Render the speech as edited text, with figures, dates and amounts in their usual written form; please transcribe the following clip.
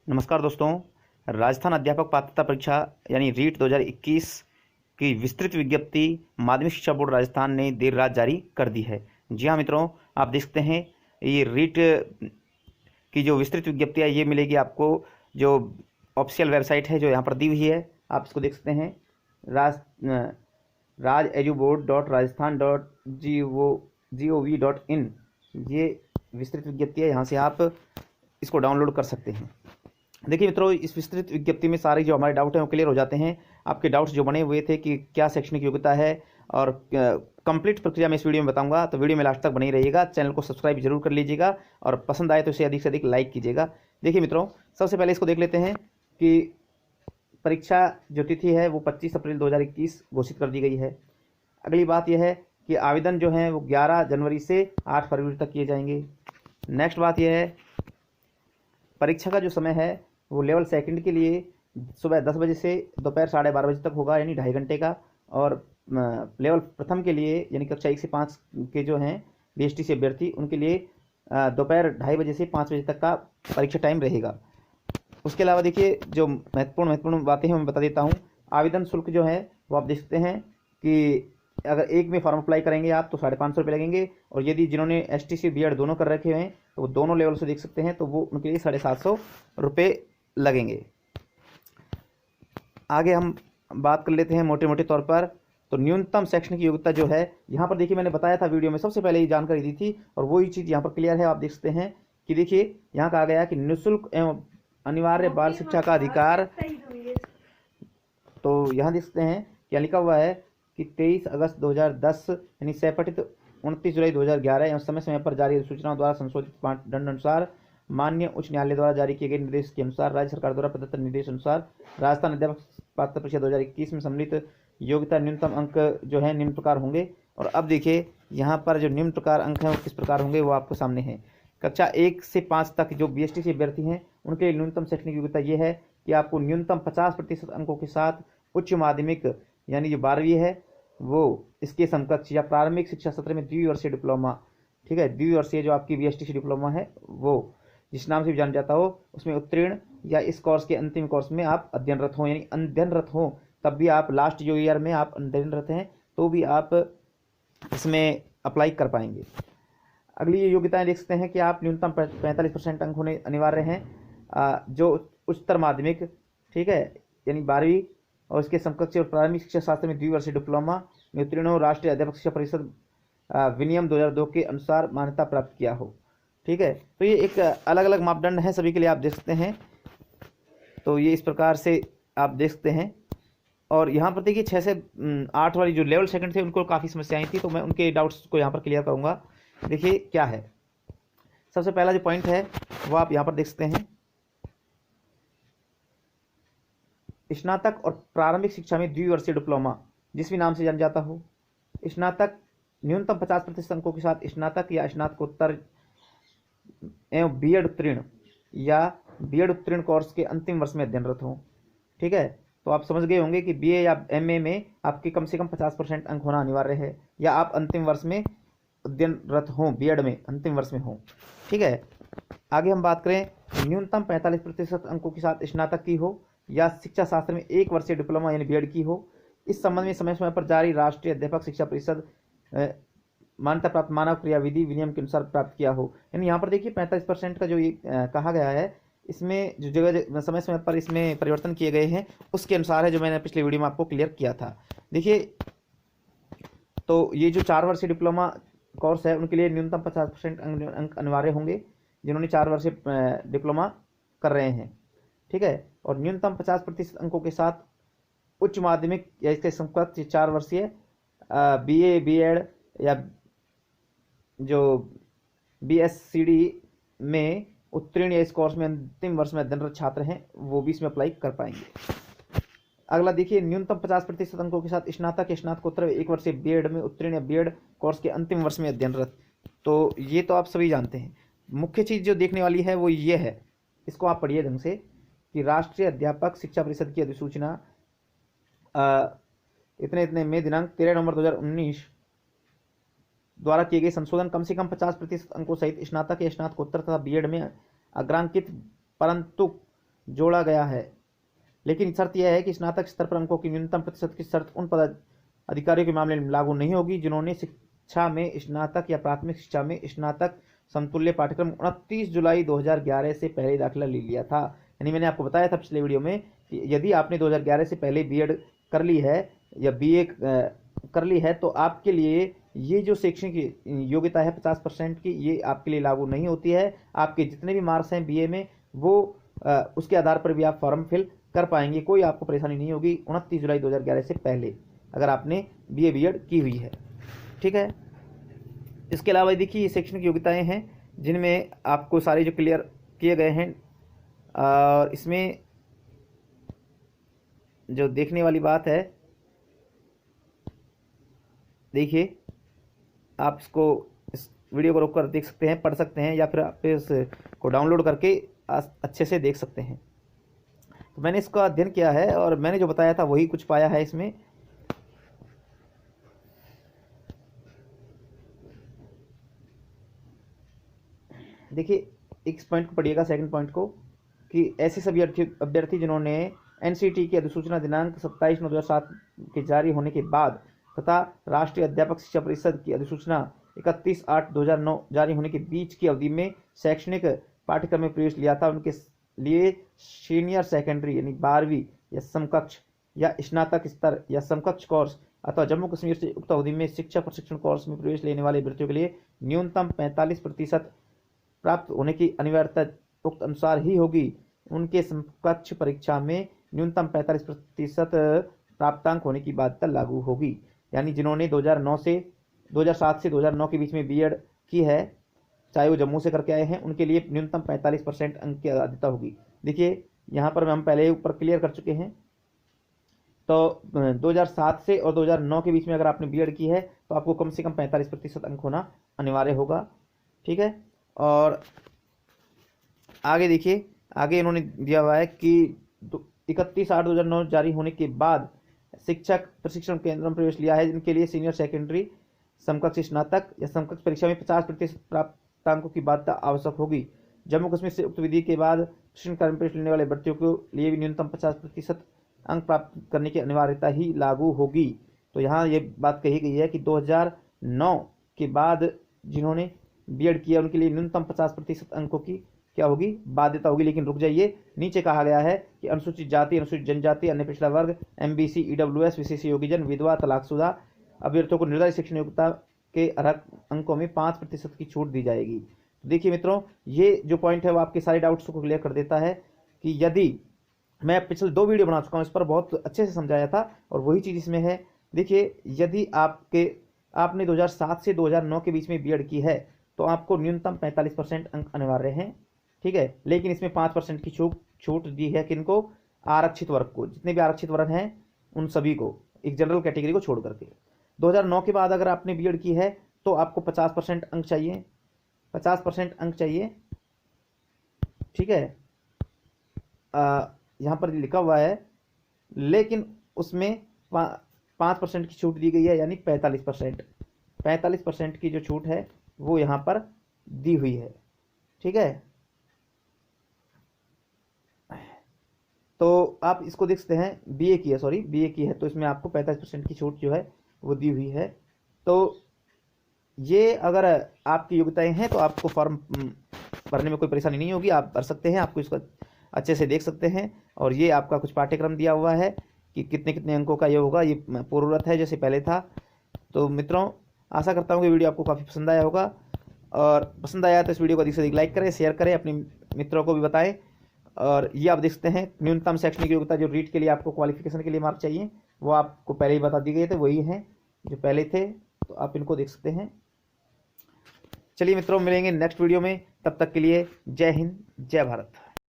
नमस्कार दोस्तों। राजस्थान अध्यापक पात्रता परीक्षा यानी रीट 2021 की विस्तृत विज्ञप्ति माध्यमिक शिक्षा बोर्ड राजस्थान ने देर रात जारी कर दी है। जी हाँ मित्रों, आप देख सकते हैं ये रीट की जो विस्तृत विज्ञप्ति है ये मिलेगी आपको जो ऑफिशियल वेबसाइट है जो यहाँ पर दी हुई है। आप इसको देख सकते हैं Raj edu board dot Rajasthan dot gov.in। ये विस्तृत विज्ञप्ति है, यहाँ से आप इसको डाउनलोड कर सकते हैं। देखिए मित्रों, इस विस्तृत विज्ञप्ति में सारे जो हमारे डाउट हैं वो क्लियर हो जाते हैं। आपके डाउट्स जो बने हुए थे कि क्या शैक्षणिक योग्यता है और कंप्लीट प्रक्रिया में इस वीडियो में बताऊंगा, तो वीडियो में लास्ट तक बने ही रहिएगा। चैनल को सब्सक्राइब जरूर कर लीजिएगा और पसंद आए तो इसे अधिक से अधिक लाइक कीजिएगा। देखिए मित्रों, सबसे पहले इसको देख लेते हैं कि परीक्षा जो तिथि है वो 25 अप्रैल 2021 घोषित कर दी गई है। अगली बात यह है कि आवेदन जो है वो 11 जनवरी से 8 फरवरी तक किए जाएंगे। नेक्स्ट बात यह है, परीक्षा का जो समय है वो लेवल सेकंड के लिए सुबह 10 बजे से दोपहर 12:30 बजे तक होगा, यानी 2.5 घंटे का। और लेवल प्रथम के लिए यानी कक्षा 1 से 5 के जो हैं बीएसटी से अभ्यर्थी, उनके लिए दोपहर 2:30 बजे से 5 बजे तक का परीक्षा टाइम रहेगा। उसके अलावा देखिए, जो महत्वपूर्ण बातें हैं मैं बता देता हूँ। आवेदन शुल्क जो है वो आप देख सकते हैं कि अगर एक में फॉर्म अप्लाई करेंगे आप तो 550 रुपये लगेंगे, और यदि जिन्होंने एसटीसी बीएड दोनों कर रखे हुए हैं तो वो दोनों लेवल से देख सकते हैं तो वो उनके लिए 750 रुपये लगेंगे। आगे हम बात कर लेते हैं मोटे मोटे तौर पर। तो न्यूनतम शैक्षणिक योग्यता जो है, यहाँ पर देखिए मैंने बताया था वीडियो में सबसे पहले ही जानकारी दी थी, और वही चीज़ यहाँ पर क्लियर है। आप देख सकते हैं कि देखिए यहाँ कहा गया कि निःशुल्क एवं अनिवार्य बाल शिक्षा का अधिकार। तो यहाँ देख सकते हैं क्या लिखा हुआ है कि 23 अगस्त 2010 यानी सह-पठित 29 जुलाई 2011 एवं समय समय पर जारी सूचनाओं द्वारा संशोधित मानदंड अनुसार माननीय उच्च न्यायालय द्वारा जारी किए गए निर्देश के अनुसार राज्य सरकार द्वारा प्रदत्त निर्देश अनुसार राजस्थान अध्यापक पात्रता परीक्षा 2021 में सम्मिलित योग्यता न्यूनतम अंक जो है निम्न प्रकार होंगे। और अब देखिए यहाँ पर जो निम्न प्रकार अंक हैं वो किस प्रकार होंगे वो आपको सामने है। कक्षा 1 से 5 तक जो बीएसटी से अभ्यर्थी हैं उनके लिए न्यूनतम शैक्षणिक योग्यता ये है कि आपको न्यूनतम 50% अंकों के साथ उच्च माध्यमिक यानी जो 12वीं है वो इसके समकक्ष या प्रारंभिक शिक्षा सत्र में द्विवर्षीय डिप्लोमा, ठीक है, द्विवर्षीय जो आपकी बीएसटी डिप्लोमा है वो जिस नाम से भी जाना जाता हो उसमें उत्तीर्ण, या इस कोर्स के अंतिम कोर्स में आप अध्ययनरत हो, यानी अध्ययनरत हो तब भी आप लास्ट जो ईयर में आप अध्ययनरत हैं तो भी आप इसमें अप्लाई कर पाएंगे। अगली ये योग्यताएं देख सकते हैं कि आप न्यूनतम 45% अंक होने अनिवार्य हैं जो उच्चतर माध्यमिक, ठीक है, यानी 12वीं और इसके समकक्ष और प्रारंभिक शिक्षा शास्त्र में द्विवर्षीय डिप्लोमा में उत्तीर्ण हो, राष्ट्रीय अध्यापक शिक्षा परिषद विनियम 2002 के अनुसार मान्यता प्राप्त किया हो, ठीक है। तो ये एक अलग अलग मापदंड है सभी के लिए, आप देख सकते हैं। तो ये इस प्रकार से आप देख सकते हैं। और यहाँ पर देखिए 6 से 8 वाली जो लेवल सेकंड थे उनको काफ़ी समस्याएं थी, तो मैं उनके डाउट्स को यहाँ पर क्लियर करूँगा। देखिए क्या है, सबसे पहला जो पॉइंट है वो आप यहाँ पर देख सकते हैं, स्नातक और प्रारंभिक शिक्षा में द्विवर्षीय डिप्लोमा जिस भी नाम से जाना जाता हो, स्नातक न्यूनतम 50% अंकों के साथ स्नातक या स्नातकोत्तर एवं बीएड उत्तीर्ण या बीएड उत्तीर्ण कोर्स के अंतिम वर्ष में अध्ययनरत हो, ठीक है। तो आप समझ गए होंगे कि बीए या एमए में आपके कम से कम 50% अंक होना अनिवार्य है, या आप अंतिम वर्ष में अध्ययनरत हों, बीएड में अंतिम वर्ष में हों, ठीक है। आगे हम बात करें, न्यूनतम 45% अंकों के साथ स्नातक की हो या शिक्षा शास्त्र में 1 वर्षीय डिप्लोमा यानी बीएड की हो। इस संबंध में समय समय पर जारी राष्ट्रीय अध्यापक शिक्षा परिषद मान्यता प्राप्त मानव क्रियाविधि विनियम के अनुसार प्राप्त किया हो। यानी यहाँ पर देखिए 45% का जो ये कहा गया है, इसमें जो जगह समय समय पर इसमें परिवर्तन किए गए हैं उसके अनुसार है, जो मैंने पिछले वीडियो में आपको क्लियर किया था। देखिए, तो ये जो 4 वर्षीय डिप्लोमा कोर्स है उनके लिए न्यूनतम 50% अंक अनिवार्य होंगे जिन्होंने 4 वर्षीय डिप्लोमा कर रहे हैं, ठीक है। और न्यूनतम 50% अंकों के साथ उच्च माध्यमिक या इसके समकक्ष 4 वर्षीय बीए बीएड या जो बीएससीडी में उत्तीर्ण या इस कोर्स में अंतिम वर्ष में अध्ययनरत छात्र हैं वो भी इसमें अप्लाई कर पाएंगे। अगला देखिए, न्यूनतम 50% अंकों के साथ स्नातक या स्नातकोत्तर 1 वर्षीय बीएड में उत्तीर्ण या बीएड कोर्स के अंतिम वर्ष में अध्ययनरत। तो ये तो आप सभी जानते हैं। मुख्य चीज़ जो देखने वाली है वो ये है, इसको आप पढ़िए ढंग से, कि राष्ट्रीय अध्यापक शिक्षा परिषद की अधिसूचना इतने इतने में दिनांक 13 नवंबर 2019 द्वारा किए गए संशोधन कम से कम 50% अंकों सहित स्नातक या स्नातकोत्तर तथा बीएड में अग्रांकित परंतु जोड़ा गया है, लेकिन शर्त यह है कि स्नातक स्तर पर अंकों की न्यूनतम प्रतिशत की शर्त उन पदाधिकारियों के मामले में लागू नहीं होगी जिन्होंने शिक्षा में स्नातक या प्राथमिक शिक्षा में स्नातक समतुल्य पाठ्यक्रम 29 जुलाई 2011 से पहले दाखिला ले लिया था। यानी मैंने आपको बताया था पिछले वीडियो में कि यदि आपने 2011 से पहले बीएड कर ली है या बीए कर ली है तो आपके लिए ये जो शैक्षणिक योग्यता है 50% की, ये आपके लिए लागू नहीं होती है। आपके जितने भी मार्क्स हैं बीए में वो उसके आधार पर भी आप फॉर्म फिल कर पाएंगे, कोई आपको परेशानी नहीं होगी 29 जुलाई 2011 से पहले अगर आपने बीए बीएड की हुई है। ठीक है। इसके अलावा देखिए ये शैक्षणिक योग्यताएं हैं जिनमें आपको सारे जो क्लियर किए गए हैं, और इसमें जो देखने वाली बात है, देखिए आप इसको इस वीडियो को रोककर देख सकते हैं, पढ़ सकते हैं, या फिर आप इसको डाउनलोड करके अच्छे से देख सकते हैं। तो मैंने इसका अध्ययन किया है और मैंने जो बताया था वही कुछ पाया है इसमें। देखिए इस पॉइंट को पढ़िएगा, सेकंड पॉइंट को, कि ऐसे सभी अभ्यर्थी जिन्होंने एनसीटी की अधिसूचना दिनांक 27/9/2007 के जारी होने के बाद तथा राष्ट्रीय अध्यापक शिक्षा परिषद की अधिसूचना 31/8/2009 जारी होने के बीच की अवधि में शैक्षणिक पाठ्यक्रम में प्रवेश लिया था, उनके लिए सीनियर सेकेंडरी यानी 12वीं या समकक्ष या स्नातक स्तर या समकक्ष कोर्स अथवा जम्मू कश्मीर से उक्त अवधि में शिक्षा प्रशिक्षण कोर्स में प्रवेश लेने वाले अभ्यर्थियों के लिए न्यूनतम 45% प्राप्त होने की अनिवार्यता उक्त अनुसार ही होगी। उनके समकक्ष परीक्षा में न्यूनतम 45% प्राप्तांक होने की बाध्यता लागू होगी। यानी जिन्होंने 2007 से 2009 के बीच में बीएड की है, चाहे वो जम्मू से करके आए हैं, उनके लिए न्यूनतम 45% अंक की बाध्यता होगी। देखिए यहाँ पर हम पहले ऊपर क्लियर कर चुके हैं। तो 2007 से और 2009 के बीच में अगर आपने बीएड की है तो आपको कम से कम 45% अंक होना अनिवार्य होगा। ठीक है। और आगे देखिए, आगे इन्होंने दिया हुआ है कि 31/8/2009 जारी होने के बाद शिक्षक प्रशिक्षण केंद्र में प्रवेश लिया है जिनके लिए सीनियर सेकेंडरी समकक्ष स्नातक या समकक्ष परीक्षा में 50% प्राप्तांकों की बाध्यता आवश्यक होगी। जम्मू कश्मीर से उक्त विधि के बाद प्रशिक्षण कार्य में प्रवेश लेने वाले अभ्यर्थियों के लिए भी न्यूनतम 50% अंक प्राप्त करने की अनिवार्यता ही लागू होगी। तो यहाँ ये बात कही गई है कि 2009 के बाद जिन्होंने बीएड किया उनके लिए न्यूनतम 50% अंकों की क्या होगी, बाध्यता होगी। लेकिन रुक जाइए, नीचे कहा गया है कि अनुसूचित जाति, अनुसूचित जनजाति, अन्य पिछड़ा वर्ग, एमबीसी, ईडब्ल्यूएस, विशेष योग्यजन, विधवा, तलाकशुदा अभ्यर्थियों को निर्धारित शैक्षणिक योग्यता के अर्हक अंकों में 5% की छूट दी जाएगी। तो देखिए मित्रों, ये जो पॉइंट है वो आपके सारे डाउट्स को क्लियर कर देता है कि यदि मैं पिछले 2 वीडियो बना चुका हूँ, इस पर बहुत अच्छे से समझाया था और वही चीज़ इसमें है। देखिए यदि आपने 2007 से 2009 के बीच में बीएड की है तो आपको न्यूनतम 45% अंक अनिवार्य हैं। ठीक है। लेकिन इसमें 5% की छूट दी है किनको, आरक्षित वर्ग को, जितने भी आरक्षित वर्ग हैं उन सभी को, एक जनरल कैटेगरी को छोड़ करके। 2009 के बाद अगर आपने बीएड की है तो आपको 50% अंक चाहिए, 50% अंक चाहिए। ठीक है। यहाँ पर लिखा हुआ है, लेकिन उसमें 5% की छूट दी गई है, यानी 45% की जो छूट है वो यहाँ पर दी हुई है। ठीक है। तो आप इसको देख सकते हैं, बीए की है तो इसमें आपको 45% की छूट जो है वो दी हुई है। तो ये अगर आपकी योग्यताएं हैं तो आपको फॉर्म भरने में कोई परेशानी नहीं होगी, आप भर सकते हैं, आपको इसको अच्छे से देख सकते हैं। और ये आपका कुछ पाठ्यक्रम दिया हुआ है कि कितने कितने अंकों का ये होगा, ये पूर्वरत है जैसे पहले था। तो मित्रों आशा करता हूँ कि वीडियो आपको काफ़ी पसंद आया होगा, और पसंद आया तो इस वीडियो को अधिक से अधिक लाइक करें, शेयर करें, अपने मित्रों को भी बताएं। और ये आप देख सकते हैं न्यूनतम शैक्षणिक योग्यता जो रीट के लिए आपको क्वालिफिकेशन के लिए मार्क चाहिए वो आपको पहले ही बता दिए गए थे, वही हैं जो पहले थे, तो आप इनको देख सकते हैं। चलिए मित्रों, मिलेंगे नेक्स्ट वीडियो में, तब तक के लिए जय हिंद, जय भारत।